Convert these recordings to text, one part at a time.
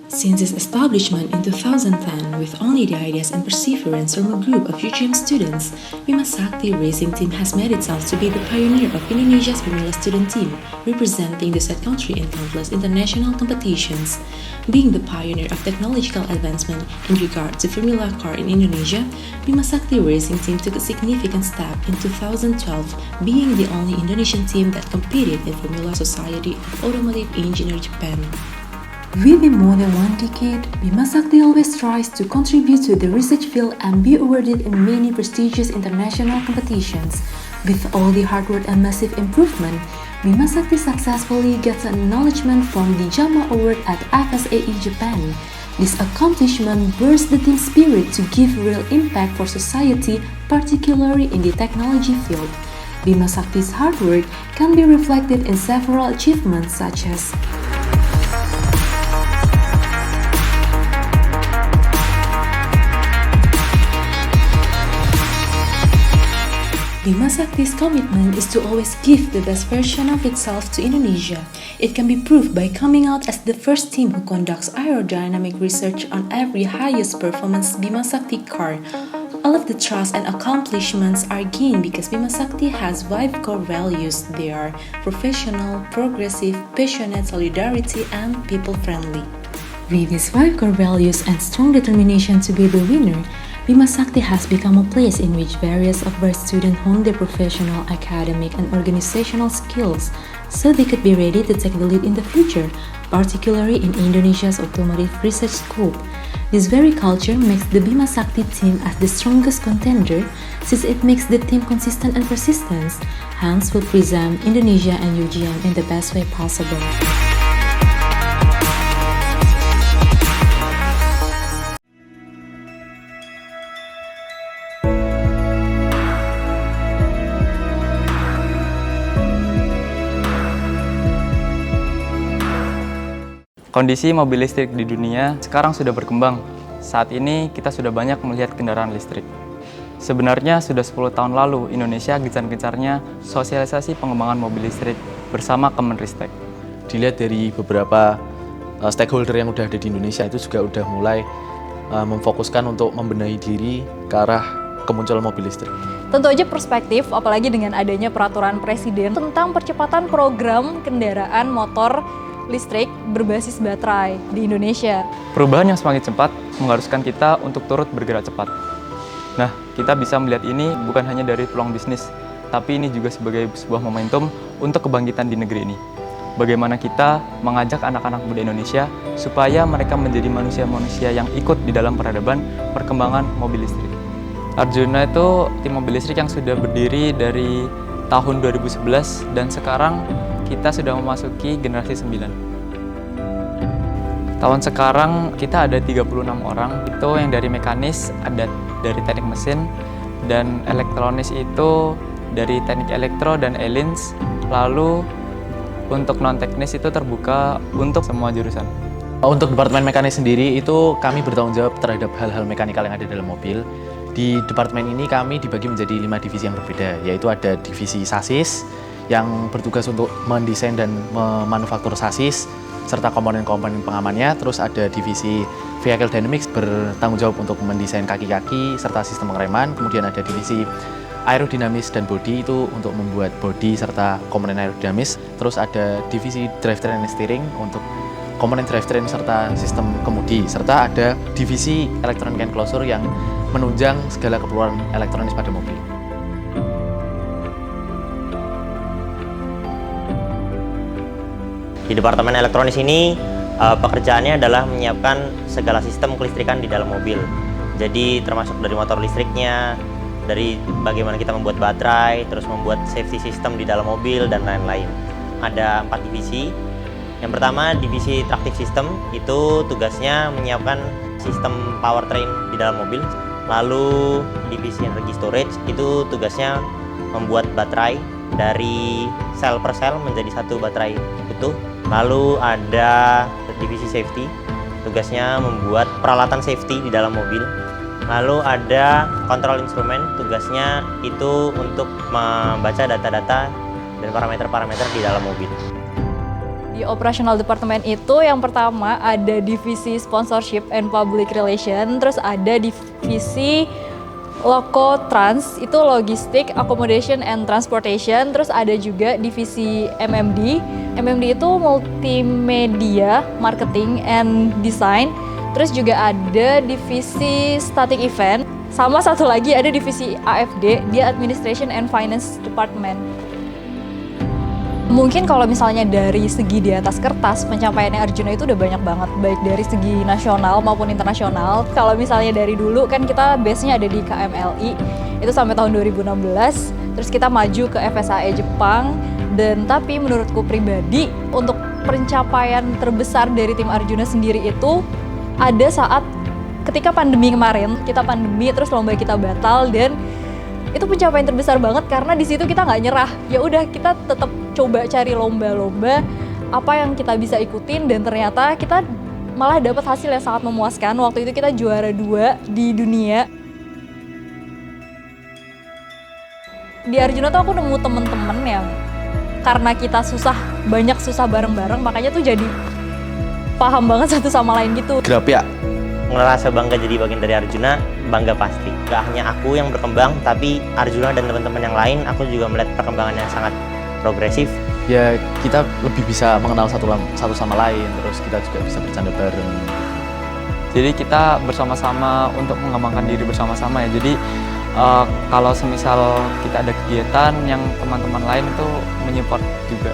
Since its establishment in 2010 with only the ideas and perseverance from a group of UGM students, Bima Sakti Racing Team has made itself to be the pioneer of Indonesia's Formula student team, representing the said country in countless international competitions. Being the pioneer of technological advancement in regard to Formula car in Indonesia, Bima Sakti Racing Team took a significant step in 2012, being the only Indonesian team that competed in Formula Society of Automotive Engineer Japan. Within more than one decade, Bima Sakti always tries to contribute to the research field and be awarded in many prestigious international competitions. With all the hard work and massive improvement, Bima Sakti successfully gets an acknowledgement from the JAMA Award at FSAE Japan. This accomplishment bursts the team's spirit to give real impact for society, particularly in the technology field. Bima Sakti's hard work can be reflected in several achievements such as Bima Sakti's commitment is to always give the best version of itself to Indonesia. It can be proved by coming out as the first team who conducts aerodynamic research on every highest performance Bima Sakti car. All of the trust and accomplishments are gained because Bima Sakti has 5 core values. They are professional, progressive, passionate, solidarity, and people-friendly. With these 5 core values and strong determination to be the winner, Bima Sakti has become a place in which various of our students hone their professional, academic, and organizational skills so they could be ready to take the lead in the future, particularly in Indonesia's automotive research scope. This very culture makes the Bima Sakti team as the strongest contender since it makes the team consistent and persistent, hence will present Indonesia and UGM in the best way possible. Kondisi mobil listrik di dunia sekarang sudah berkembang. Saat ini kita sudah banyak melihat kendaraan listrik. Sebenarnya sudah 10 tahun lalu Indonesia gencar-gencarnya sosialisasi pengembangan mobil listrik bersama Kemenristek. Dilihat dari beberapa stakeholder yang udah ada di Indonesia itu juga udah mulai memfokuskan untuk membenahi diri ke arah kemunculan mobil listrik. Tentu aja perspektif, apalagi dengan adanya peraturan presiden tentang percepatan program kendaraan motor listrik berbasis baterai di Indonesia. Perubahan yang semakin cepat mengharuskan kita untuk turut bergerak cepat. Nah, kita bisa melihat ini bukan hanya dari peluang bisnis, tapi ini juga sebagai sebuah momentum untuk kebangkitan di negeri ini. Bagaimana kita mengajak anak-anak muda Indonesia supaya mereka menjadi manusia-manusia yang ikut di dalam peradaban perkembangan mobil listrik. Arjuna itu tim mobil listrik yang sudah berdiri dari tahun 2011 dan sekarang kita sudah memasuki generasi 9. Tahun sekarang kita ada 36 orang, itu yang dari mekanis, ada dari teknik mesin, dan elektronis itu dari teknik elektro dan elins, lalu untuk non-teknis itu terbuka untuk semua jurusan. Untuk Departemen Mekanik sendiri itu kami bertanggung jawab terhadap hal-hal mekanikal yang ada dalam mobil. Di departemen ini kami dibagi menjadi 5 divisi yang berbeda, yaitu ada divisi sasis, yang bertugas untuk mendesain dan memanufaktur sasis serta komponen-komponen pengamannya. Terus ada divisi Vehicle Dynamics bertanggung jawab untuk mendesain kaki-kaki serta sistem pengereman. Kemudian ada divisi Aerodinamis dan Body itu untuk membuat body serta komponen aerodinamis. Terus ada divisi Drivetrain and Steering untuk komponen drivetrain serta sistem kemudi. Serta ada divisi Electronic Enclosure yang menunjang segala keperluan elektronis pada mobil. Di Departemen Elektronis ini, pekerjaannya adalah menyiapkan segala sistem kelistrikan di dalam mobil. Jadi termasuk dari motor listriknya, dari bagaimana kita membuat baterai, terus membuat safety system di dalam mobil, dan lain-lain. Ada 4 divisi. Yang pertama, divisi Tractive System, itu tugasnya menyiapkan sistem powertrain di dalam mobil. Lalu divisi Energy Storage, itu tugasnya membuat baterai dari sel per sel menjadi satu baterai utuh. Lalu ada divisi Safety, tugasnya membuat peralatan safety di dalam mobil. Lalu ada Control Instrument, tugasnya itu untuk membaca data-data dan parameter-parameter di dalam mobil. Di operational department itu yang pertama ada divisi sponsorship and public relation, terus ada divisi Loko Trans, itu logistik, accommodation and transportation, terus ada juga divisi MMD. MMD itu multimedia, marketing and design, terus juga ada divisi static event, sama satu lagi ada divisi AFD, dia administration and finance department. Mungkin kalau misalnya dari segi di atas kertas, pencapaiannya Arjuna itu udah banyak banget, baik dari segi nasional maupun internasional. Kalau misalnya dari dulu kan kita base-nya ada di KMLI, itu sampai tahun 2016, terus kita maju ke FSAE Jepang, dan tapi menurutku pribadi, untuk pencapaian terbesar dari tim Arjuna sendiri itu ada saat ketika pandemi kemarin, kita pandemi terus lomba kita batal, dan itu pencapaian terbesar banget karena di situ kita nggak nyerah. Ya udah, kita tetap coba cari lomba-lomba apa yang kita bisa ikutin, dan ternyata kita malah dapat hasil yang sangat memuaskan. Waktu itu kita juara 2 di dunia. Di Arjuna tuh aku nemu temen-temen yang karena kita banyak susah bareng-bareng, makanya tuh jadi paham banget satu sama lain gitu. Grapia. Ngerasa bangga jadi bagian dari Arjuna, bangga pasti. Gak hanya aku yang berkembang, tapi Arjuna dan teman-teman yang lain, aku juga melihat perkembangan yang sangat progresif. Ya kita lebih bisa mengenal satu sama lain, terus kita juga bisa bercanda bareng. Jadi kita bersama-sama untuk mengembangkan diri bersama-sama ya. Jadi kalau semisal kita ada kegiatan yang teman-teman lain itu menyupport juga.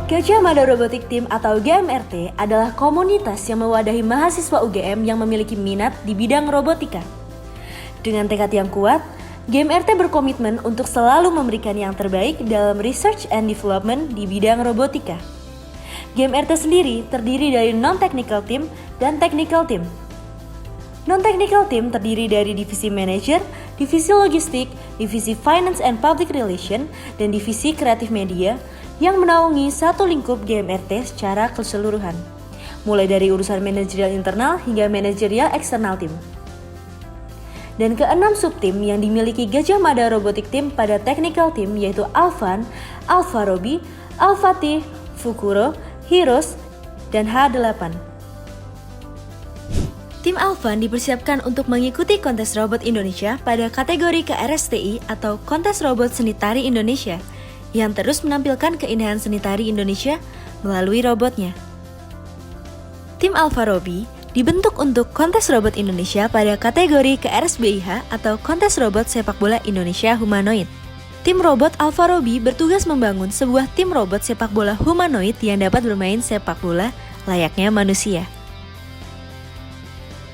Gajah Mada Robotic Team atau GMRT adalah komunitas yang mewadahi mahasiswa UGM yang memiliki minat di bidang robotika. Dengan tekad yang kuat, GMRT berkomitmen untuk selalu memberikan yang terbaik dalam research and development di bidang robotika. GMRT sendiri terdiri dari non-technical team dan technical team. Non-technical team terdiri dari divisi manager, divisi logistik, divisi finance and public relation, dan divisi kreatif media yang menaungi satu lingkup GMRT secara keseluruhan, mulai dari urusan manajerial internal hingga manajerial eksternal tim. Dan keenam subtim yang dimiliki Gajah Mada Robotic Team pada technical team yaitu Alvan, Alfarobi, Alfati, Fukuro, Heroes, dan H8. Tim Alvan dipersiapkan untuk mengikuti kontes robot Indonesia pada kategori KRSTI atau Kontes Robot Seni Tari Indonesia yang terus menampilkan keindahan seni tari Indonesia melalui robotnya. Tim Alfarobi dibentuk untuk Kontes Robot Indonesia pada kategori KRSBIH atau Kontes Robot Sepak Bola Indonesia Humanoid. Tim robot Alfarobi bertugas membangun sebuah tim robot sepak bola humanoid yang dapat bermain sepak bola layaknya manusia.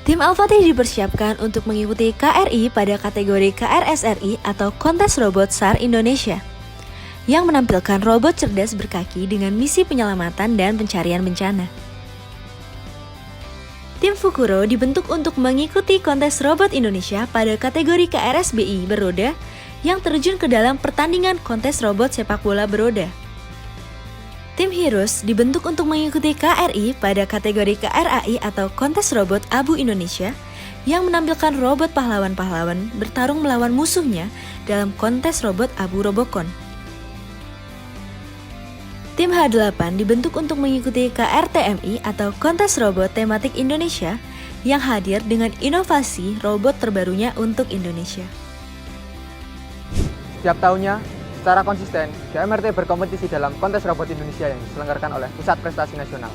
Tim Alfati dipersiapkan untuk mengikuti KRI pada kategori KRSRI atau Kontes Robot SAR Indonesia yang menampilkan robot cerdas berkaki dengan misi penyelamatan dan pencarian bencana. Tim Fukuro dibentuk untuk mengikuti kontes robot Indonesia pada kategori KRSBI beroda yang terjun ke dalam pertandingan kontes robot sepak bola beroda. Tim Heroes dibentuk untuk mengikuti KRI pada kategori KRAI atau kontes robot Abu Indonesia yang menampilkan robot pahlawan-pahlawan bertarung melawan musuhnya dalam kontes robot Abu Robocon. Tim H8 dibentuk untuk mengikuti KRTMI atau kontes robot tematik Indonesia yang hadir dengan inovasi robot terbarunya untuk Indonesia. Setiap tahunnya, secara konsisten, GMRT berkompetisi dalam kontes robot Indonesia yang diselenggarakan oleh Pusat Prestasi Nasional.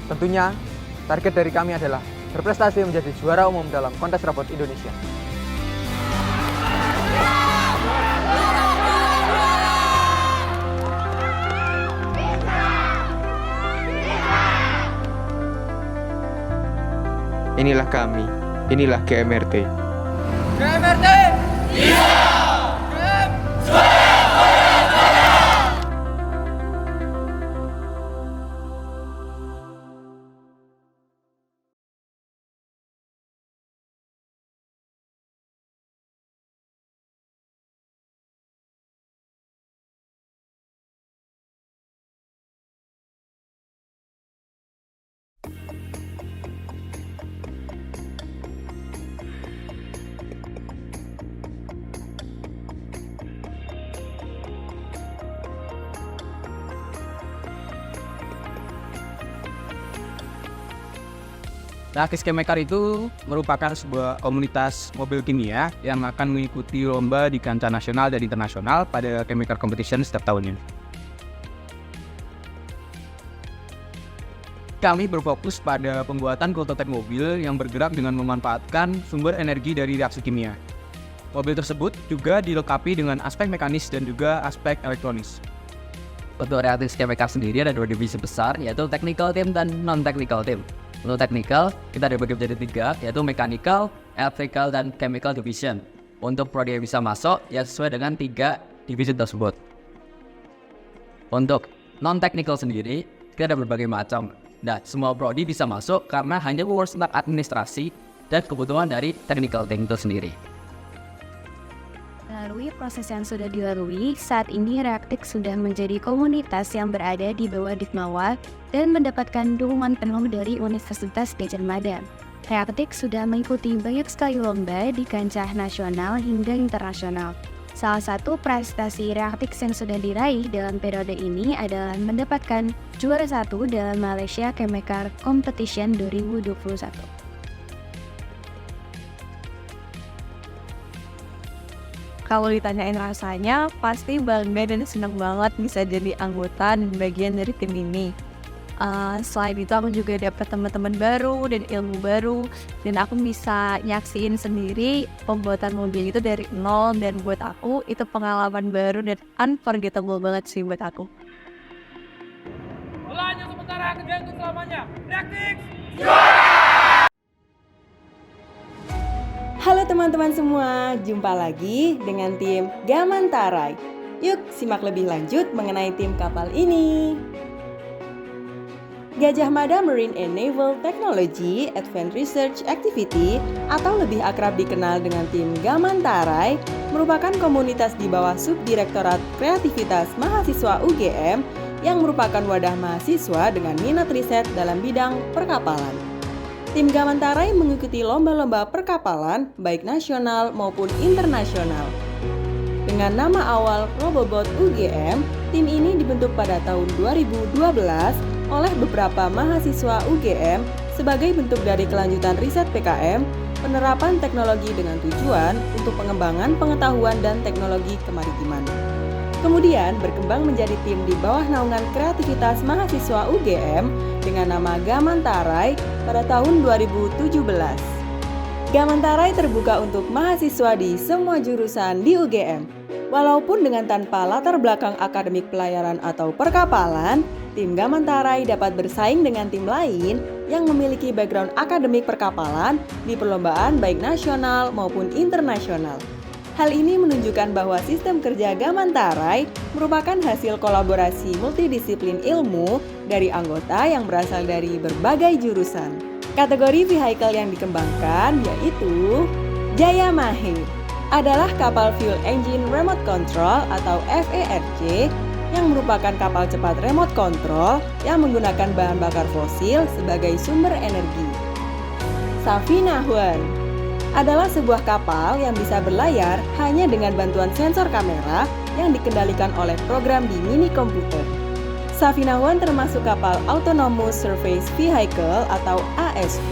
Tentunya, target dari kami adalah berprestasi menjadi juara umum dalam kontes robot Indonesia. Inilah kami, inilah GMRT. GMRT! Nah, Kiskemaker itu merupakan sebuah komunitas mobil kimia yang akan mengikuti lomba di kancah nasional dan internasional pada Chemical Competition setiap tahunnya. Kami berfokus pada pembuatan prototipe mobil yang bergerak dengan memanfaatkan sumber energi dari reaksi kimia. Mobil tersebut juga dilengkapi dengan aspek mekanis dan juga aspek elektronis. Untuk reaktif Chemical sendiri ada dua divisi besar, yaitu technical team dan non-technical team. Untuk technical, kita dibagi menjadi tiga, yaitu mechanical, electrical, dan chemical division. Untuk prodi yang bisa masuk, ya sesuai dengan tiga divisi tersebut. Untuk non-technical sendiri, kita ada berbagai macam. Nah, semua prodi bisa masuk karena hanya mengurus tentang administrasi dan kebutuhan dari technical team itu sendiri. Melalui proses yang sudah dilalui, saat ini Reaktik sudah menjadi komunitas yang berada di bawah Ditmawal dan mendapatkan dukungan penuh dari Universitas Gajah Mada. Reaktik sudah mengikuti banyak sekali lomba di kancah nasional hingga internasional. Salah satu prestasi Reaktik yang sudah diraih dalam periode ini adalah mendapatkan juara 1 dalam Malaysia Chemical Competition 2021. Kalau ditanyain rasanya, pasti bangga dan senang banget bisa jadi anggota dan bagian dari tim ini. Selain itu aku juga dapat teman-teman baru dan ilmu baru, dan aku bisa nyaksiin sendiri pembuatan mobil itu dari nol, dan buat aku itu pengalaman baru dan unforgettable banget sih buat aku. terjadi untuk selamanya. Reaktix! Halo teman-teman semua, jumpa lagi dengan tim Gamantarai. Yuk simak lebih lanjut mengenai tim kapal ini. Gajah Mada Marine and Naval Technology Advanced Research Activity atau lebih akrab dikenal dengan tim Gamantarai merupakan komunitas di bawah Subdirektorat Kreativitas Mahasiswa UGM yang merupakan wadah mahasiswa dengan minat riset dalam bidang perkapalan. Tim Gamantarai mengikuti lomba-lomba perkapalan baik nasional maupun internasional. Dengan nama awal Robobot UGM, tim ini dibentuk pada tahun 2012 oleh beberapa mahasiswa UGM sebagai bentuk dari kelanjutan riset PKM, penerapan teknologi dengan tujuan untuk pengembangan pengetahuan dan teknologi kemaritiman. Kemudian berkembang menjadi tim di bawah naungan kreativitas mahasiswa UGM dengan nama Gamantarai pada tahun 2017. Gamantarai terbuka untuk mahasiswa di semua jurusan di UGM. Walaupun dengan tanpa latar belakang akademik pelayaran atau perkapalan, tim Gamantarai dapat bersaing dengan tim lain yang memiliki background akademik perkapalan di perlombaan baik nasional maupun internasional. Hal ini menunjukkan bahwa sistem kerja Gamantarai merupakan hasil kolaborasi multidisiplin ilmu dari anggota yang berasal dari berbagai jurusan. Kategori vehicle yang dikembangkan yaitu Jaya Mahe adalah kapal fuel engine remote control atau FERC yang merupakan kapal cepat remote control yang menggunakan bahan bakar fosil sebagai sumber energi. Safina Huan adalah sebuah kapal yang bisa berlayar hanya dengan bantuan sensor kamera yang dikendalikan oleh program di mini komputer. Safina One termasuk kapal Autonomous Surface Vehicle atau ASV.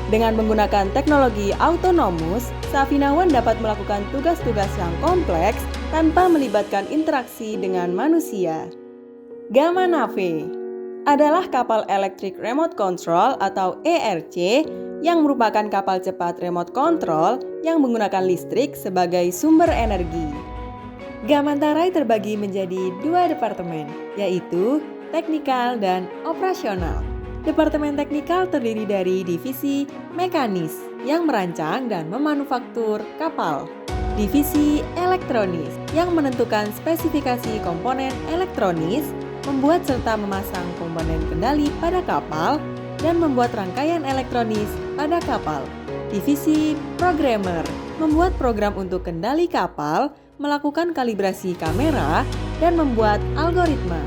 Dengan menggunakan teknologi autonomous, Safina One dapat melakukan tugas-tugas yang kompleks tanpa melibatkan interaksi dengan manusia. Gamma Nave adalah kapal Electric Remote Control atau ERC yang merupakan kapal cepat remote control yang menggunakan listrik sebagai sumber energi. Gamantarai terbagi menjadi dua departemen, yaitu teknikal dan operasional. Departemen teknikal terdiri dari divisi mekanis yang merancang dan memanufaktur kapal. Divisi elektronis yang menentukan spesifikasi komponen elektronis, membuat serta memasang komponen kendali pada kapal, dan membuat rangkaian elektronis pada kapal. Divisi programmer membuat program untuk kendali kapal, melakukan kalibrasi kamera, dan membuat algoritma.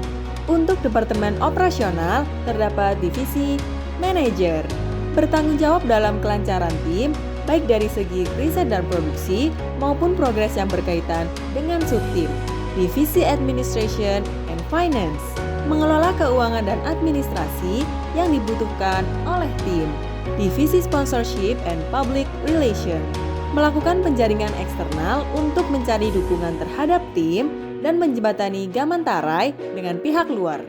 Untuk departemen operasional terdapat divisi manajer, bertanggung jawab dalam kelancaran tim, baik dari segi riset dan produksi maupun progres yang berkaitan dengan subtim. Divisi administration and finance mengelola keuangan dan administrasi yang dibutuhkan oleh tim. Divisi sponsorship and public relation melakukan penjaringan eksternal untuk mencari dukungan terhadap tim dan menjembatani Gamantarai dengan pihak luar.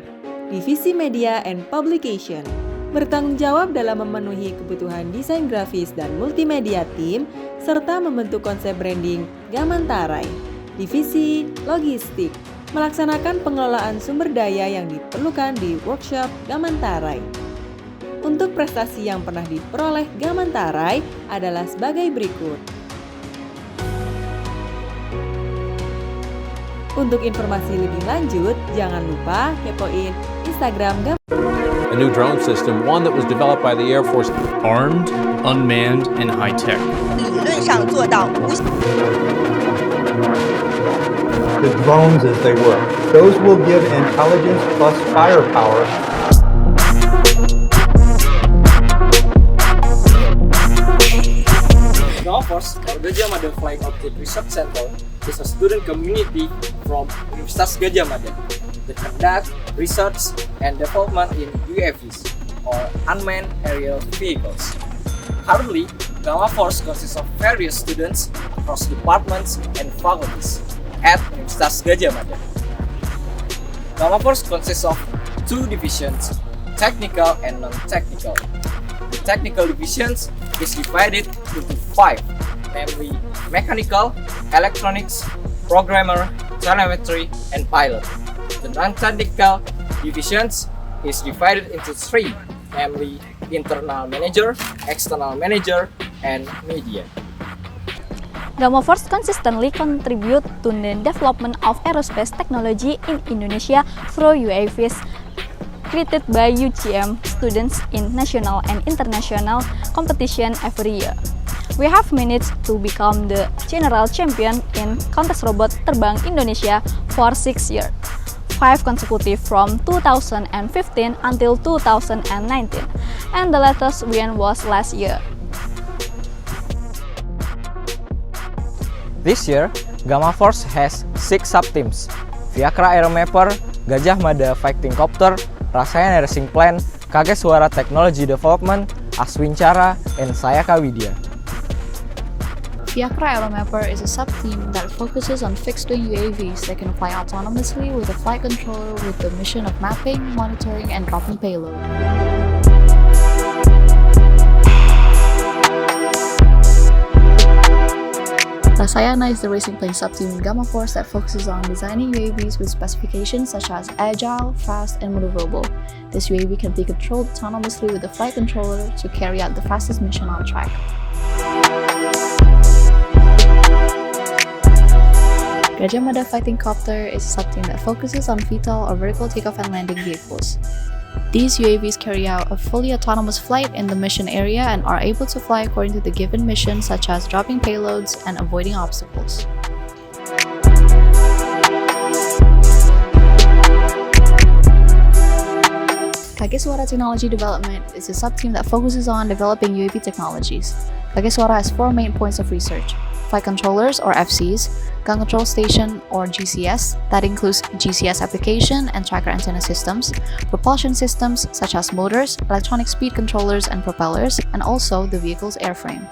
Divisi media and publication bertanggung jawab dalam memenuhi kebutuhan desain grafis dan multimedia tim serta membentuk konsep branding Gamantarai. Divisi logistik melaksanakan pengelolaan sumber daya yang diperlukan di workshop Gamantarai. Untuk prestasi yang pernah diperoleh Gamantarai adalah sebagai berikut. Untuk informasi lebih lanjut, jangan lupa kepoin Instagram A new drone system, one that was developed by the Air Force. Armed, unmanned, and high-tech. 理论上做到无。 The drones as they work. Those will give intelligence plus firepower. Gama Force, or Gajah Mada Flying Object Research Center, is a student community from Universitas Gajah Mada that conduct research and development in UAVs, or unmanned aerial vehicles. Currently, Gama Force consists of various students across departments and faculties at Universitas Gajah Mada. Gama Force consists of two divisions, technical and non-technical. The technical divisions is divided into 5, namely mechanical, electronics, programmer, telemetry, and pilot. The non-technical divisions is divided into three, namely internal manager, external manager, and media. Gamma Force consistently contribute to the development of aerospace technology in Indonesia through UAVs created by UGM students in national and international competition every year. We have managed to become the general champion in Kontes Robot Terbang Indonesia for 6 years, 5 consecutive from 2015 until 2019, and the latest win was last year. This year, Gamma Force has 6 sub-teams: Viakra Aeromapper, Gajah Mada Fighting Copter, Rasayana Racing Plan, Kagesuara Technology Development, Aswincara, and Sayaka Widya. Viakra Aeromapper is a sub-team that focuses on fixed-wing UAVs that can fly autonomously with a flight controller with the mission of mapping, monitoring, and dropping payload. Rasayana is the racing plane sub-team in Gamma Force that focuses on designing UAVs with specifications such as agile, fast, and maneuverable. This UAV can be controlled autonomously with a flight controller to carry out the fastest mission on track. Gajah Mada Fighting Copter is a sub-team that focuses on VTOL or vertical takeoff and landing vehicles. These UAVs carry out a fully autonomous flight in the mission area and are able to fly according to the given mission, such as dropping payloads and avoiding obstacles. Kagesuara Technology Development is a sub-team that focuses on developing UAV technologies. Kagesuara has 4 main points of research: flight controllers or FCs, gun control station or GCS, that includes GCS application and tracker antenna systems, propulsion systems such as motors, electronic speed controllers and propellers, and also the vehicle's airframe.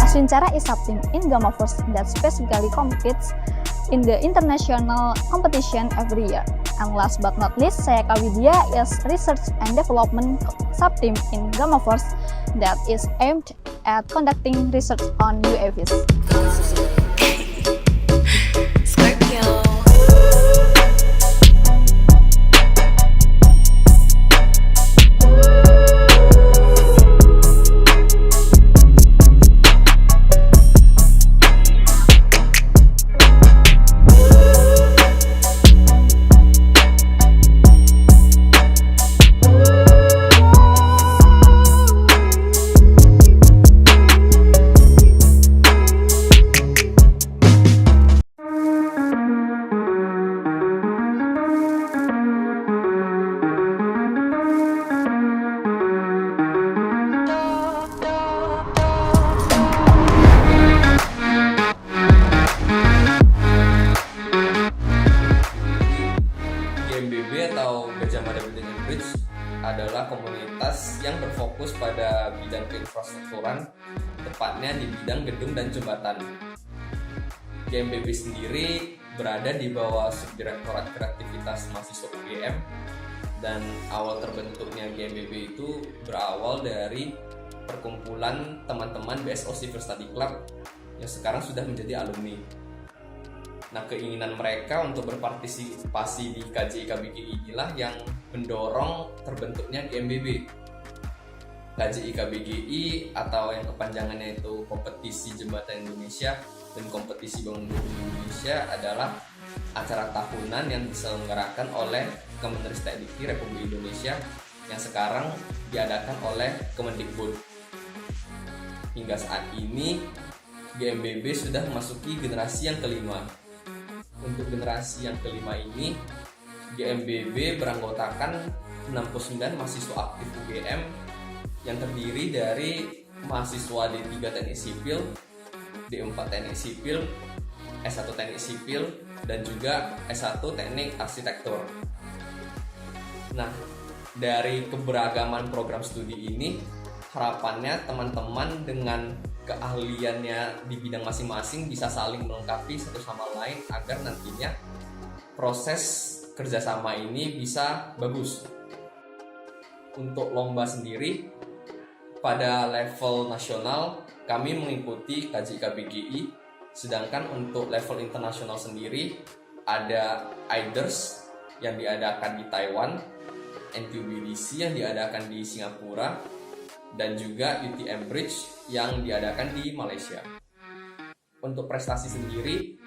Aswincara is sub-team in Gamma Force that specifically competes in the international competition every year. And last but not least, Sayaka Widya is research and development sub-team in Gamma Force that is aimed at conducting research on UAVs. adalah komunitas yang berfokus pada bidang keinfrastrukturan, tepatnya di bidang gedung dan jembatan. GMBB sendiri berada di bawah Subdirektorat Kreativitas Mahasiswa UGM, dan awal terbentuknya GMBB itu berawal dari perkumpulan teman-teman BSO Civil Study Club yang sekarang sudah menjadi alumni. Nah, keinginan mereka untuk berpartisipasi di KJI-KBGI inilah yang mendorong terbentuknya GMBB. KJI-KBGI atau yang kepanjangannya itu Kompetisi Jembatan Indonesia dan Kompetisi Bangun Gedung Indonesia adalah acara tahunan yang diselenggarakan oleh Kemenristek-Dikti Republik Indonesia yang sekarang diadakan oleh Kemendikbud. Hingga saat ini GMBB sudah memasuki generasi yang kelima. Untuk generasi yang kelima ini, GMBB beranggotakan 69 mahasiswa aktif UGM yang terdiri dari mahasiswa D3 Teknik Sipil, D4 Teknik Sipil, S1 Teknik Sipil, dan juga S1 Teknik Arsitektur. Nah, dari keberagaman program studi ini, harapannya teman-teman dengan keahliannya di bidang masing-masing bisa saling melengkapi satu sama lain agar nantinya proses kerjasama ini bisa bagus. Untuk lomba sendiri, pada level nasional kami mengikuti KJI-KBGI Sedangkan untuk level internasional sendiri ada IDERS yang diadakan di Taiwan, NTUBDC yang diadakan di Singapura, dan juga UTM Bridge yang diadakan di Malaysia. Untuk prestasi sendiri,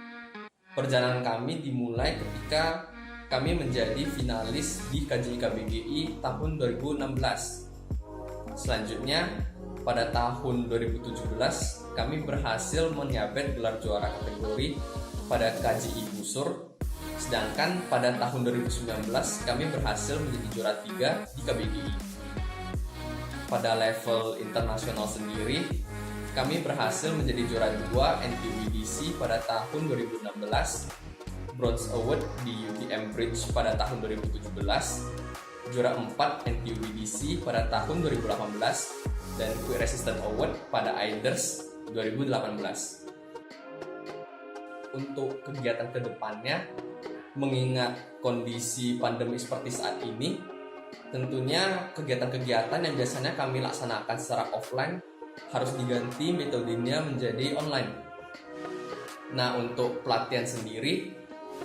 perjalanan kami dimulai ketika kami menjadi finalis di KJI KBGI tahun 2016. Selanjutnya, pada tahun 2017, kami berhasil menyabet gelar juara kategori pada KJI Busur. Sedangkan pada tahun 2019, kami berhasil menjadi juara 3 di KBGI. Pada level internasional sendiri, kami berhasil menjadi juara 2 NTUBDC pada tahun 2016, Bronze Award di UTM Bridge pada tahun 2017, juara 4 NTUBDC pada tahun 2018, dan Quick Resistant Award pada IDERS 2018. Untuk kegiatan kedepannya, mengingat kondisi pandemi seperti saat ini, tentunya kegiatan-kegiatan yang biasanya kami laksanakan secara offline harus diganti metodenya menjadi online. Nah, untuk pelatihan sendiri,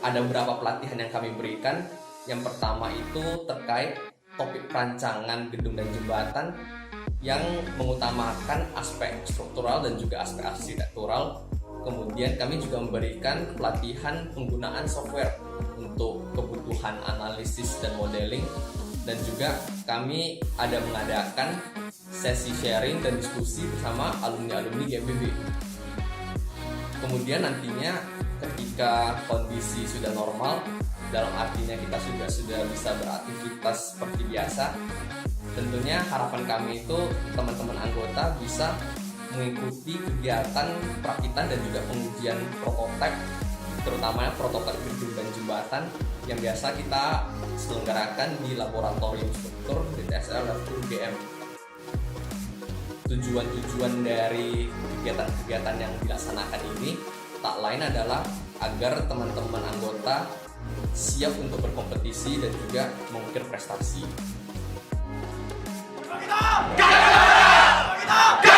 ada beberapa pelatihan yang kami berikan. Yang pertama itu terkait topik perancangan gedung dan jembatan yang mengutamakan aspek struktural dan juga aspek arsitektural. Kemudian kami juga memberikan pelatihan penggunaan software untuk kebutuhan analisis dan modeling, dan juga kami ada mengadakan sesi sharing dan diskusi bersama alumni-alumni GMBB. Kemudian nantinya ketika kondisi sudah normal, dalam artinya kita sudah bisa beraktivitas seperti biasa, tentunya harapan kami itu teman-teman anggota bisa mengikuti kegiatan perakitan dan juga pengujian prototipe, terutama prototipe gedung dan jembatan yang biasa kita selenggarakan di laboratorium struktur DTSL level UGM. Tujuan-tujuan dari kegiatan-kegiatan yang dilaksanakan ini tak lain adalah agar teman-teman anggota siap untuk berkompetisi dan juga mengukir prestasi. Kita!